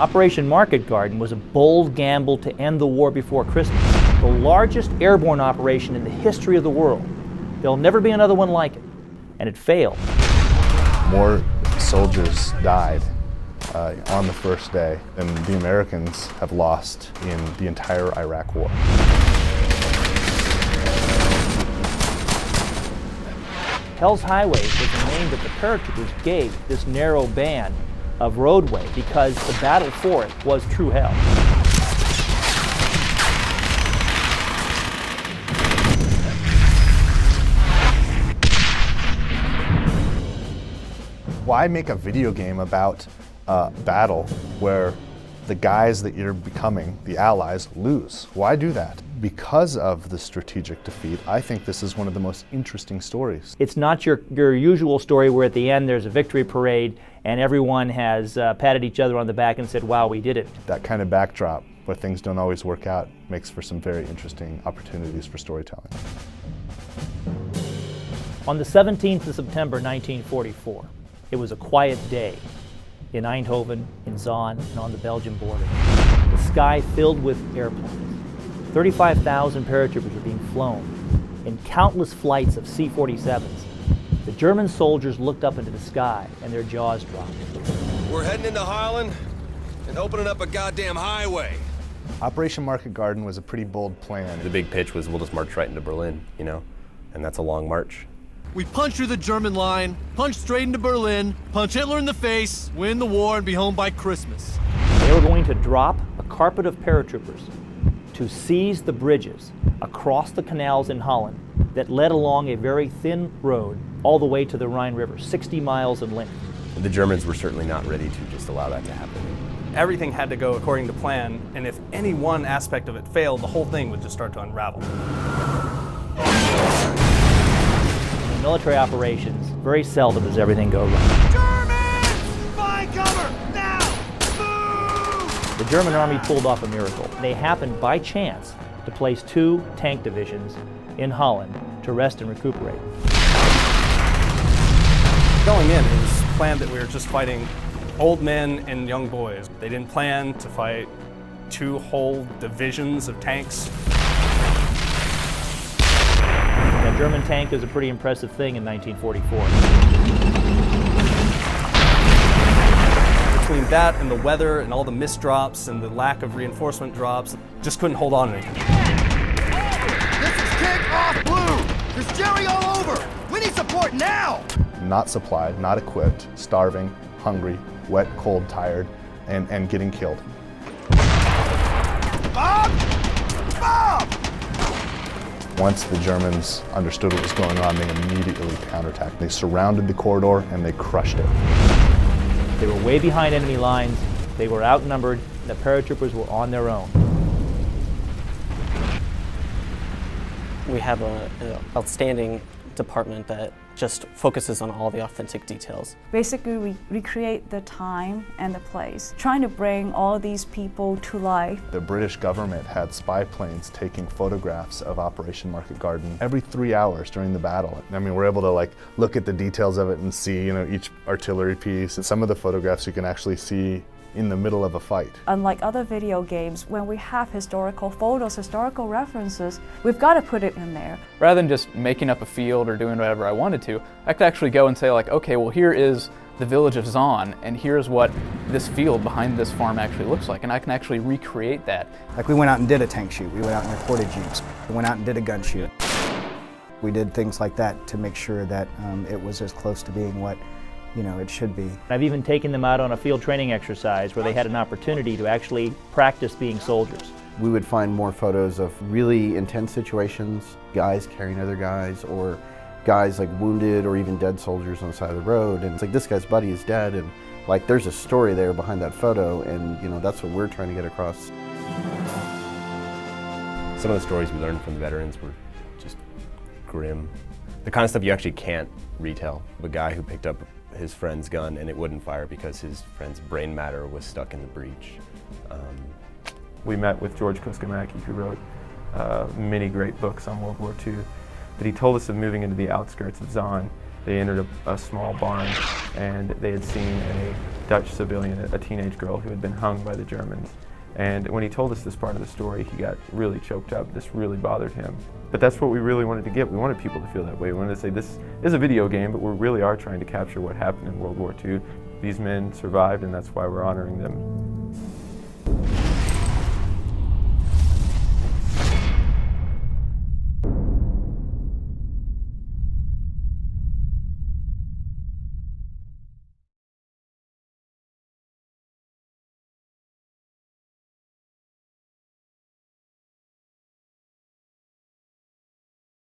Operation Market Garden was a bold gamble to end the war before Christmas, the largest airborne operation in the history of the world. There'll never be another one like it, and it failed. More soldiers died on the first day than the Americans have lost in the entire Iraq War. Hell's Highway was the name that the paratroopers gave this narrow band of roadway because the battle for it was true hell. Why make a video game about a battle where the guys that you're becoming, the allies, lose? Why do that? Because of the strategic defeat, I think this is one of the most interesting stories. It's not your usual story where at the end there's a victory parade and everyone has patted each other on the back and said, wow, we did it. That kind of backdrop where things don't always work out makes for some very interesting opportunities for storytelling. On the 17th of September 1944, it was a quiet day in Eindhoven, in Zaan, and on the Belgian border. The sky filled with airplanes. 35,000 paratroopers were being flown in countless flights of C-47s. The German soldiers looked up into the sky and their jaws dropped. We're heading into Holland and opening up a goddamn highway. Operation Market Garden was a pretty bold plan. The big pitch was we'll just march right into Berlin, you know, and that's a long march. We punch through the German line, punch straight into Berlin, punch Hitler in the face, win the war, and be home by Christmas. They were going to drop a carpet of paratroopers to seize the bridges across the canals in Holland that led along a very thin road all the way to the Rhine River, 60 miles in length. The Germans were certainly not ready to just allow that to happen. Everything had to go according to plan, and if any one aspect of it failed, the whole thing would just start to unravel. In military operations, very seldom does everything go right. Germans! Find cover! Now! Move! The German army pulled off a miracle. They happened by chance to place 2 tank divisions in Holland to rest and recuperate. Going in, it was planned that we were just fighting old men and young boys. They didn't plan to fight 2 whole divisions of tanks. A German tank is a pretty impressive thing in 1944. Between that and the weather and all the mist drops and the lack of reinforcement drops, just couldn't hold on to anything. This is Kick Off Blue! There's Jerry all over! We need support now! Not supplied, not equipped, starving, hungry, wet, cold, tired, and getting killed. Bob! Bob! Once the Germans understood what was going on, they immediately counterattacked. They surrounded the corridor and they crushed it. They were way behind enemy lines, they were outnumbered, and the paratroopers were on their own. We have an outstanding department that just focuses on all the authentic details. Basically, we recreate the time and the place, trying to bring all these people to life. The British government had spy planes taking photographs of Operation Market Garden every 3 hours during the battle. I mean, we're able to look at the details of it and see, each artillery piece. And some of the photographs you can actually see in the middle of a fight. Unlike other video games, when we have historical photos, historical references, we've got to put it in there. Rather than just making up a field or doing whatever I wanted to, I could actually go and say okay, well here is the village of Zaan, and here's what this field behind this farm actually looks like, and I can actually recreate that. We went out and did a tank shoot, we went out and recorded jeeps, we went out and did a gun shoot. We did things like that to make sure that it was as close to being what it should be. I've even taken them out on a field training exercise where they had an opportunity to actually practice being soldiers. We would find more photos of really intense situations, guys carrying other guys, or guys wounded or even dead soldiers on the side of the road. And it's this guy's buddy is dead, and there's a story there behind that photo, and that's what we're trying to get across. Some of the stories we learned from the veterans were just grim. The kind of stuff you actually can't retell. The guy who picked up his friend's gun and it wouldn't fire because his friend's brain matter was stuck in the breech. We met with George Koskomaki, who wrote many great books on World War II, but he told us of moving into the outskirts of Zaan They entered a small barn, and they had seen a Dutch civilian, a teenage girl who had been hung by the Germans. And when he told us this part of the story, he got really choked up. This really bothered him. But that's what we really wanted to get. We wanted people to feel that way. We wanted to say this is a video game, but we really are trying to capture what happened in World War II. These men survived, and that's why we're honoring them.